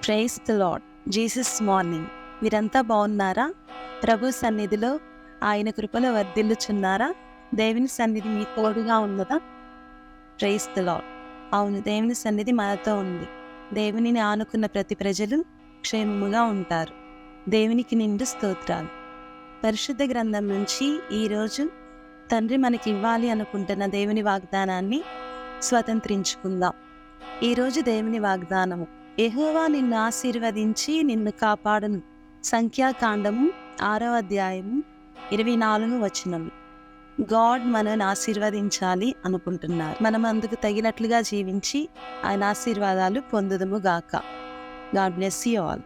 Praise the Lord. Jesus morning. మీరంతా బాగున్నారా? ప్రభు సన్నిధిలో ఆయన కృపలో వర్ధిల్లుచున్నారా? దేవుని సన్నిధి మీ తోడుగా ఉన్నదా? Praise the Lord. అవును, దేవుని సన్నిధి మనతో ఉంది. దేవునిని ఆనుకున్న ప్రతి ప్రజలు క్షేమముగా ఉంటారు. దేవునికి నిండు స్తోత్రాలు. పరిశుద్ధ గ్రంథం నుంచి ఈరోజు తండ్రి మనకి ఇవ్వాలి అనుకుంటున్న దేవుని వాగ్దానాన్ని స్వతంత్రించుకుందాం. ఈరోజు దేవుని వాగ్దానము: యెహోవా నిన్ను ఆశీర్వదించి నిన్ను కాపాడును. సంఖ్యాకాండము 6వ అధ్యాయము 24వ వచనము. గాడ్ మనల్ని ఆశీర్వదించాలి అనుకుంటున్నారు. మనం అందుకు తగినట్లుగా జీవించి ఆయన ఆశీర్వాదాలు పొందుదుము గాక. God bless you all.